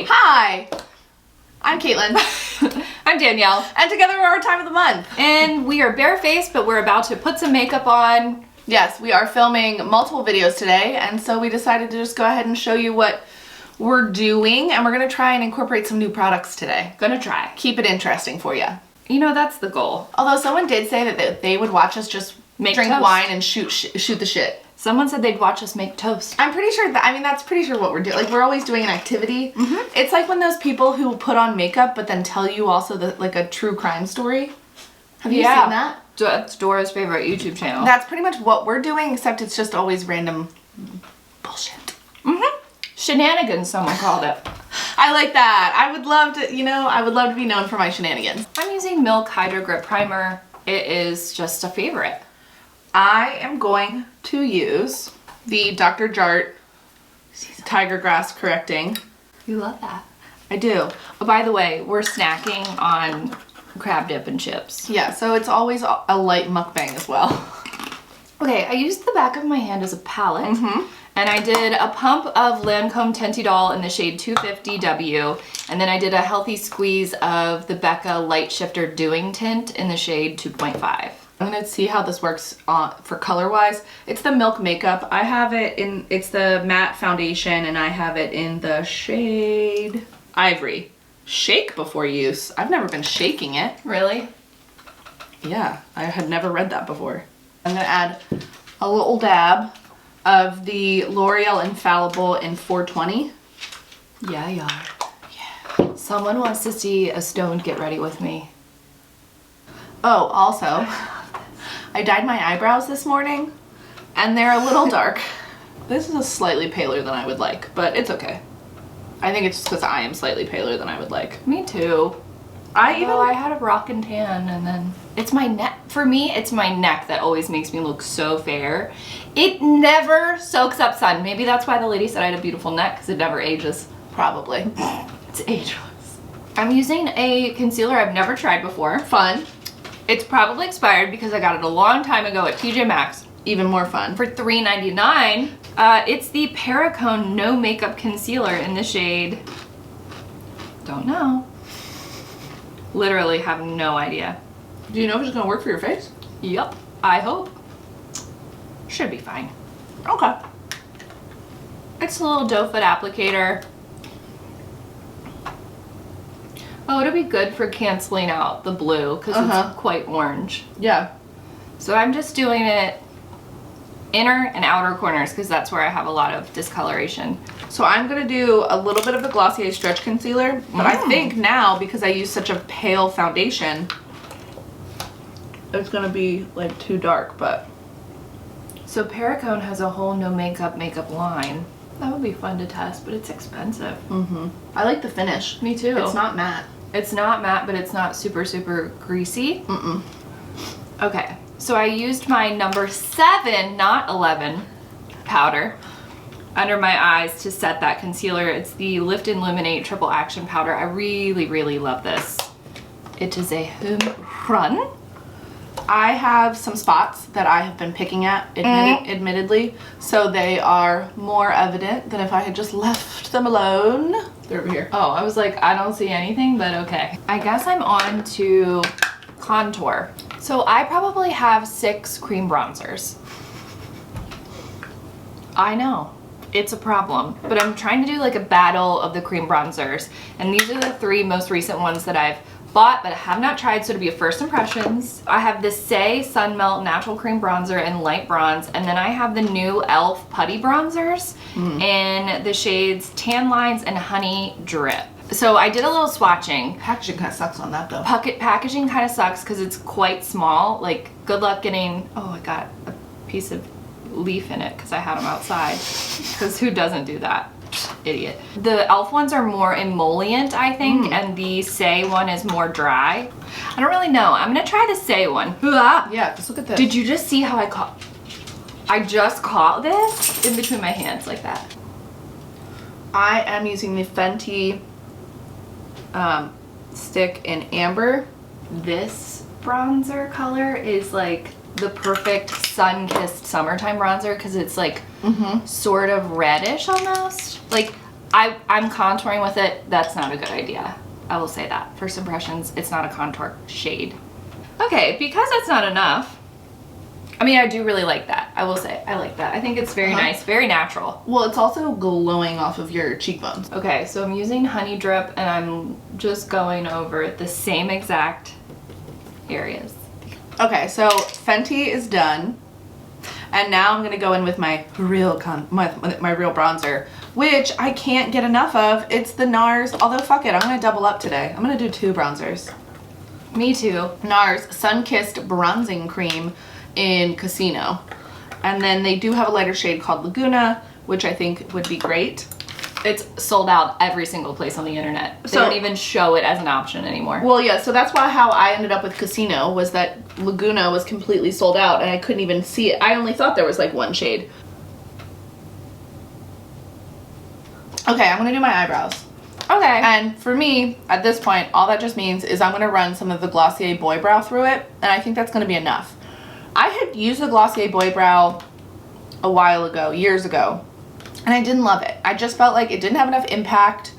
Hi. Hi. I'm Caitlin. I'm Danielle. And together we're our time of the month. And we are barefaced, but we're about to put some makeup on. Yes, we are filming multiple videos today, and so we decided to just go ahead and show you what we're doing, and we're gonna try and incorporate some new products today. Gonna try. Keep it interesting for you. You know, that's the goal. Although someone did say that they would watch us just drink toast. wine and shoot the shit. Someone said they'd watch us make toast. I'm pretty sure that's pretty sure what we're doing. Like, we're always doing an activity. Mm-hmm. It's like when those people who put on makeup but then tell you also like a true crime story. Have you seen that? That's Dora's favorite YouTube channel. That's pretty much what we're doing, except it's just always random bullshit. Mm-hmm. Shenanigans, someone called it. I like that. I would love to be known for my shenanigans. I'm using Milk Hydro Grip Primer. It is just a favorite. I am going to use the Dr. Jart Tiger Grass Correcting. You love that. I do. Oh, by the way, we're snacking on crab dip and chips. Yeah, so it's always a light mukbang as well. Okay, I used the back of my hand as a palette. And I did a pump of Lancome Tinty Doll in the shade 250W. And then I did a healthy squeeze of the Becca Light Shifter Doing Tint in the shade 2.5. I'm gonna see how this works for color wise. It's the Milk Makeup. I have it in, it's the matte foundation, and I have it in the shade Ivory. Shake before use. I've never been shaking it. Really? Yeah, I had never read that before. I'm gonna add a little dab of the L'Oreal Infallible in 420. Yeah. Someone wants to see a stoned get ready with me. Oh, also, I dyed my eyebrows this morning, and they're a little dark. This is a slightly paler than I would like, but it's okay. I think it's just because I am slightly paler than I would like. Me too. I had a rockin' tan, and then it's my neck. For me, it's my neck that always makes me look so fair. It never soaks up sun. Maybe that's why the lady said I had a beautiful neck, because it never ages. Probably. It's ageless. I'm using a concealer I've never tried before. Fun. It's probably expired because I got it a long time ago at TJ Maxx. Even more fun. For $3.99. It's the Perricone No Makeup Concealer in the shade... Don't know. Literally have no idea. Do you know if it's gonna work for your face? Yup, I hope. Should be fine. Okay. It's a little doe foot applicator. Oh, it'll be good for canceling out the blue because it's quite orange. Yeah. So I'm just doing it inner and outer corners because that's where I have a lot of discoloration. So I'm gonna do a little bit of the Glossier Stretch Concealer, but I think now, because I use such a pale foundation, it's gonna be like too dark, but. So Perricone has a whole no makeup line. That would be fun to test, but it's expensive. I like the finish. Me too. It's not matte. It's not matte, but it's not super, super greasy. Okay, so I used my number 7, not 11, powder under my eyes to set that concealer. It's the Lift and Illuminate Triple Action Powder. I really, really love this. It is a home run. I have some spots that I have been picking at, admittedly, so they are more evident than if I had just left them alone. They're over here. Oh, I was like, I don't see anything, but okay. I guess I'm on to contour. So I probably have 6 cream bronzers. I know, it's a problem, but I'm trying to do like a battle of the cream bronzers, and these are the 3 most recent ones that I've bought but have not tried, so to be a first impressions. I have the Say Sun Melt Natural Cream Bronzer in light bronze, and then I have the new e.l.f. putty bronzers in the shades Tan Lines and Honey Drip. So I did a little swatching. Packaging kind of sucks on that though. Packaging kind of sucks because it's quite small. Like, good luck getting, oh, I got a piece of leaf in it because I had them outside. Because who doesn't do that? Idiot. The e.l.f. ones are more emollient, I think, and the Say one is more dry. I don't really know. I'm gonna try the Say one. Yeah, just look at this. Did you just see how I just caught this in between my hands like that? I am using the Fenty stick in Amber. This bronzer color is like the perfect sun-kissed summertime bronzer because it's like sort of reddish almost. Like, I'm contouring with it. That's not a good idea. I will say that. First impressions, it's not a contour shade. Okay, because that's not enough. I mean, I do really like that. I will say, I like that. I think it's very nice, very natural. Well, it's also glowing off of your cheekbones. Okay, so I'm using Honey Drip and I'm just going over the same exact areas. Okay, so Fenty is done. And now I'm gonna go in with my real my real bronzer, which I can't get enough of. It's the NARS, although fuck it, I'm gonna double up today. I'm gonna do 2 bronzers. Me too. NARS Sun-Kissed Bronzing Cream in Casino. And then they do have a lighter shade called Laguna, which I think would be great. It's sold out every single place on the internet. They So- don't even show it as an option anymore. Well, yeah, so that's why how I ended up with Casino was that Laguna was completely sold out and I couldn't even see it. I only thought there was like 1 shade. Okay, I'm gonna do my eyebrows. Okay. And for me, at this point, all that just means is I'm gonna run some of the Glossier Boy Brow through it, and I think that's gonna be enough. I had used the Glossier Boy Brow a while ago, years ago, and I didn't love it. I just felt like it didn't have enough impact.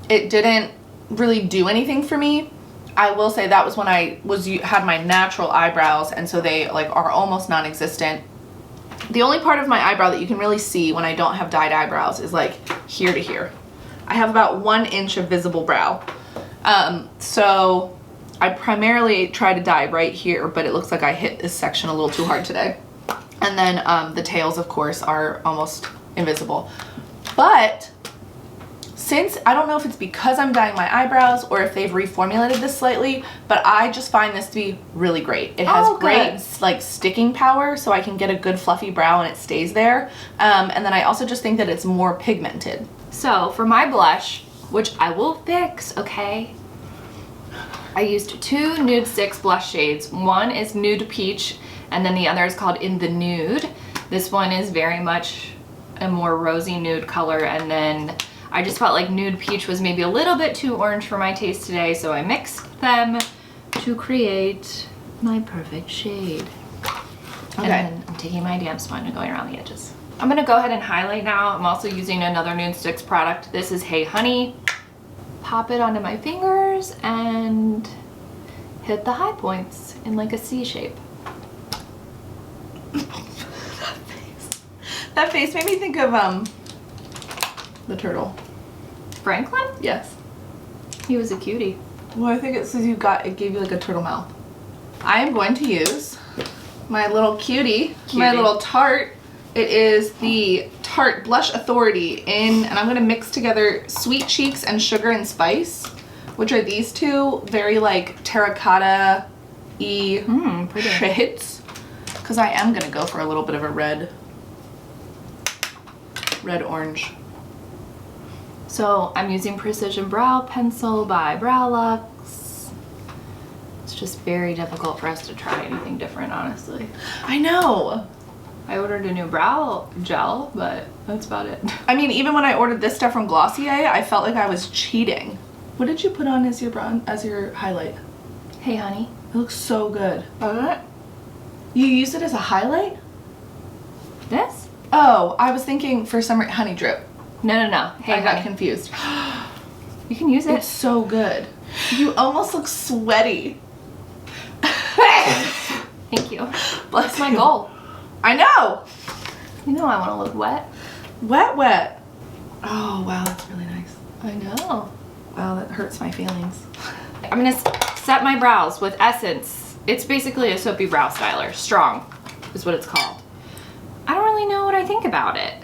It didn't really do anything for me. I will say that was when I had my natural eyebrows, and so they like are almost non-existent. The only part of my eyebrow that you can really see when I don't have dyed eyebrows is like here to here. I have about 1 inch of visible brow. So I primarily try to dye right here, but it looks like I hit this section a little too hard today. And then the tails, of course, are almost invisible. But since, I don't know if it's because I'm dyeing my eyebrows or if they've reformulated this slightly, but I just find this to be really great. It has great like sticking power, so I can get a good fluffy brow and it stays there. And then I also just think that it's more pigmented. So for my blush, which I will fix, okay? I used 2 Nude Sticks blush shades. One is Nude Peach, and then the other is called In the Nude. This one is very much a more rosy nude color, and then I just felt like Nude Peach was maybe a little bit too orange for my taste today, so I mixed them to create my perfect shade. Okay. And then I'm taking my damp sponge and going around the edges. I'm gonna go ahead and highlight now. I'm also using another Nude Sticks product. This is Hey Honey. Pop it onto my fingers and hit the high points in like a C shape. That face made me think of the turtle. Franklin? Yes. He was a cutie. Well, I think it says it gave you like a turtle mouth. I am going to use my little cutie. My little Tarte. It is the Tarte Blush Authority and I'm gonna mix together Sweet Cheeks and Sugar and Spice, which are these 2 very like terracotta-y shades. Because I am gonna go for a little bit of a red orange. So I'm using Precision Brow Pencil by Browlux. It's just very difficult for us to try anything different, honestly. I know. I ordered a new brow gel, but that's about it. I mean, even when I ordered this stuff from Glossier, I felt like I was cheating. What did you put on as your highlight? Hey Honey. It looks so good. You used it as a highlight? This? Oh, I was thinking for some Honey Drip. No. Hey I got Honey. confused. You can use it. It's so good. You almost look sweaty. Thank you. That's my goal. I know. You know I want to look wet. Wet. Oh, wow, that's really nice. I know. Wow, that hurts my feelings. I'm gonna set my brows with Essence. It's basically a soapy brow styler. Strong is what it's called. I don't really know what I think about it.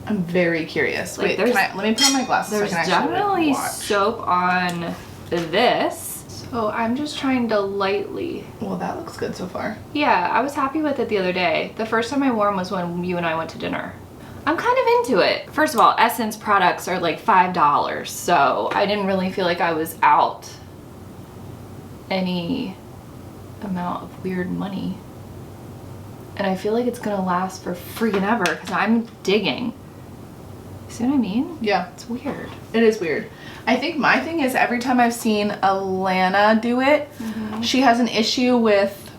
I'm very curious. Like, Wait, let me put on my glasses so I There's can actually definitely watch. soap on this. So I'm just trying to lightly. Well, that looks good so far. Yeah, I was happy with it the other day. The first time I wore them was when you and I went to dinner. I'm kind of into it. First of all, Essence products are like $5, so I didn't really feel like I was out any amount of weird money. And I feel like it's gonna last for freaking ever because I'm digging. See what I mean? Yeah. It's weird. It is weird. I think my thing is every time I've seen Alana do it, she has an issue with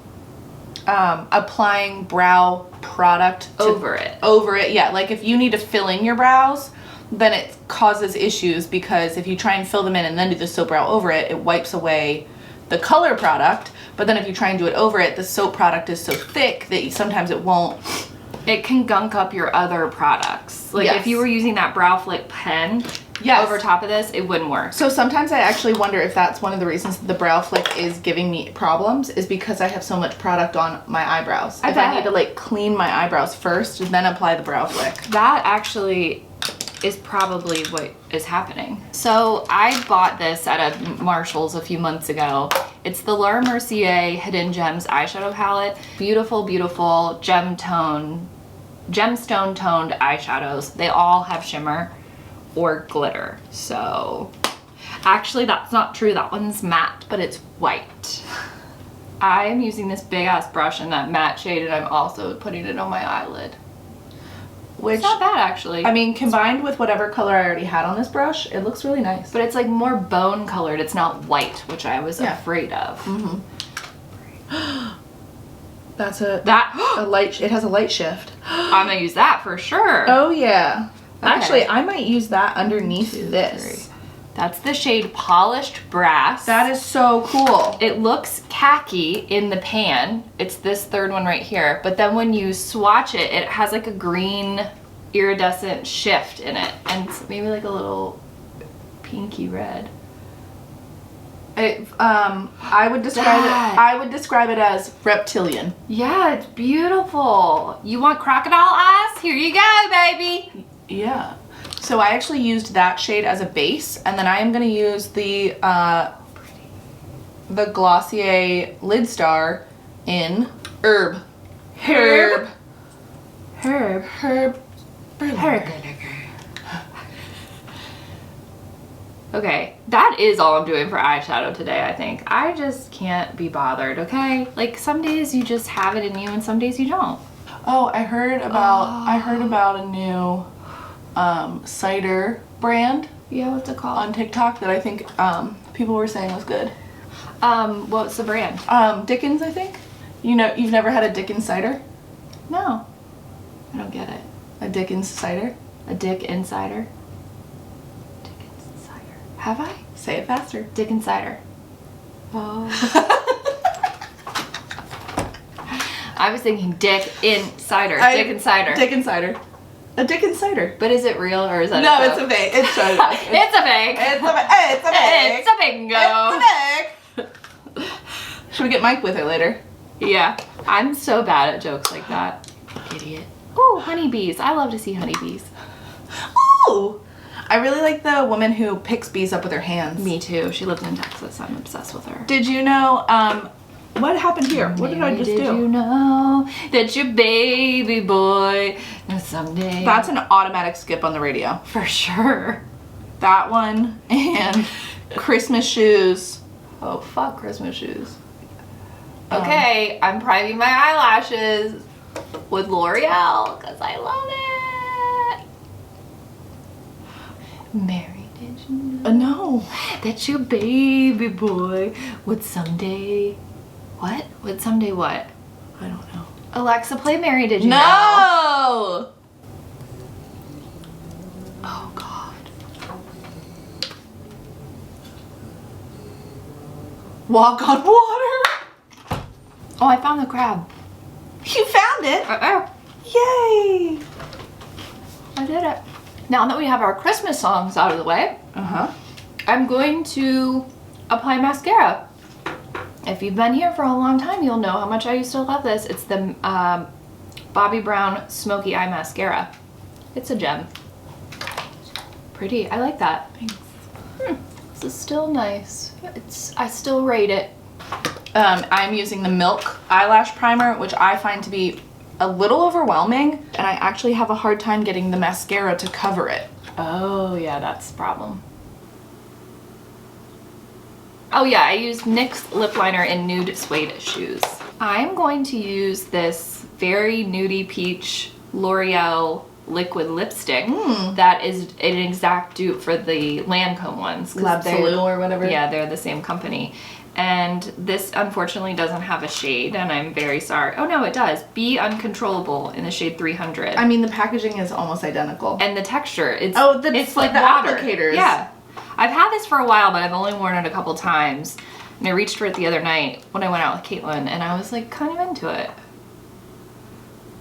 applying brow product Over it. Over it, yeah. Like if you need to fill in your brows, then it causes issues because if you try and fill them in and then do the soap brow over it, it wipes away the color product. But then if you try and do it over it, the soap product is so thick that sometimes it won't. It can gunk up your other products. Like Yes. if you were using that brow flick pen Yes. over top of this, it wouldn't work. So sometimes I actually wonder if that's one of the reasons the brow flick is giving me problems, is because I have so much product on my eyebrows. I If bet. I need to like clean my eyebrows first and then apply the brow flick. That actually is probably what is happening. So I bought this at a Marshall's a few months ago. It's the Laura Mercier Hidden Gems eyeshadow palette. Beautiful, beautiful gemstone toned eyeshadows. They all have shimmer or glitter. So actually that's not true. That one's matte, but it's white. I am using this big ass brush in that matte shade and I'm also putting it on my eyelid. Which, It's not bad actually. I mean, combined with whatever color I already had on this brush, it looks really nice. But it's like more bone colored. It's not white, which I was Yeah. afraid of. That's a That light. It has a light shift. I'm gonna use that for sure. Oh yeah. Okay. Actually, I might use that underneath this. That's the shade Polished Brass. That is so cool. It looks khaki in the pan. It's this third one right here. But then when you swatch it, it has like a green iridescent shift in it. And it's maybe like a little pinky red. I would describe That. it. I would describe it as reptilian. Yeah, it's beautiful. You want crocodile eyes? Here you go, baby. Yeah. So I actually used that shade as a base, and then I am going to use the Glossier Lid Star in Herb. Herb. Okay, that is all I'm doing for eyeshadow today, I think. I just can't be bothered, okay? Like some days you just have it in you and some days you don't. Oh, I heard about a new cider brand Yeah, what's it called? on TikTok that I think people were saying was good. What's the brand? Dickens, I think. You know, you've never had a Dickens cider? No. I don't get it. A Dickens cider? A Dick Insider? Dick Insider. Have I? Say it faster. Dick Insider. Oh. I was thinking Dick Insider. Dick Insider. Dickens cider. A Dickens cider. But is it real or is that No, a it's a fake. It's a It's a fake. It's a fake. It's a bingo. It's a fake. Should we get Mike with her later? Yeah, I'm so bad at jokes like that. Idiot. Ooh, honeybees. I love to see honeybees. Ooh. I really like the woman who picks bees up with her hands. Me too. She lives in Texas. I'm obsessed with her. Did you know, what happened here? What did I just Did do? you know that your baby boy someday... That's an automatic skip on the radio. for sure. That one and Christmas shoes. Oh, fuck Christmas shoes. Okay, I'm priming my eyelashes with L'Oreal because I love it. Mary, did you know No. that your baby boy would someday... What? Would someday what? I don't know. Alexa, play Mary, did you know? No! Oh, God. Walk on water. Oh, I found the crab. You found it. Yay. I did it. Now that we have our Christmas songs out of the way, Uh-huh. I'm going to apply mascara. If you've been here for a long time, you'll know how much I used to love this. It's the Bobbi Brown Smoky Eye Mascara. It's a gem. Pretty. I like that. Thanks. This is still nice. I still rate it. I'm using the Milk eyelash primer, which I find to be a little overwhelming, and I actually have a hard time getting the mascara to cover it. Oh, yeah, that's the problem. Oh yeah, I used NYX lip liner in Nude Suede Shoes. I'm going to use this very nudie peach L'Oreal liquid lipstick that is an exact dupe for the Lancome ones. 'cause L'Absolu or whatever. Yeah, they're the same company. And this unfortunately doesn't have a shade, and I'm very sorry. Oh no, it does. Be Uncontrollable in the shade 300. I mean, the packaging is almost identical. And the texture, it's it's like the water. applicators. Yeah. I've had this for a while, but I've only worn it a couple times. And I reached for it the other night when I went out with Caitlin, and I was like kind of into it.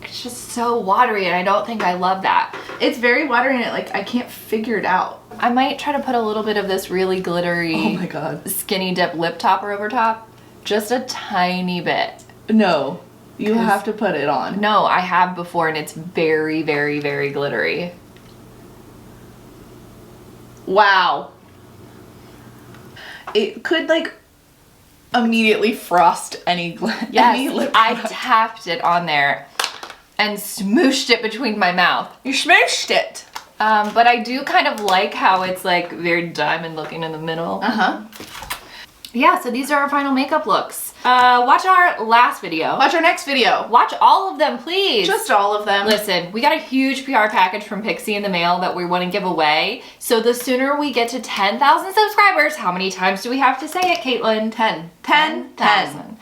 It's just so watery, and I don't think I love that. It's very watery, and I can't figure it out. I might try to put a little bit of this really glittery Oh my god. skinny dip lip topper over top. Just a tiny bit. No. You have to put it on. No, I have before, and it's very, very, very glittery. Wow. It could immediately frost any Yes, lip I product. tapped it on there and smooshed it between my mouth. You smooshed it. But I do kind of like how it's very diamond looking in the middle. Yeah, so these are our final makeup looks. Watch our last video. Watch our next video. Watch all of them, please. Just all of them. Listen, we got a huge PR package from Pixie in the mail that we want to give away. So the sooner we get to 10,000 subscribers, how many times do we have to say it, Caitlin? 10. 10,000.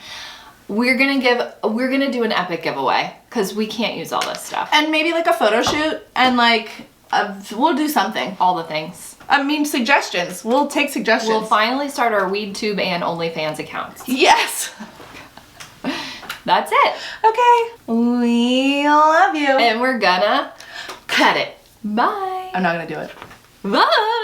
We're gonna do an epic giveaway because we can't use all this stuff. And maybe a photo shoot, and we'll do something. All the things. I mean, suggestions. We'll take suggestions. We'll finally start our WeedTube and OnlyFans accounts. Yes. That's it. Okay. We love you. And we're gonna cut it. Bye. I'm not gonna do it. Bye.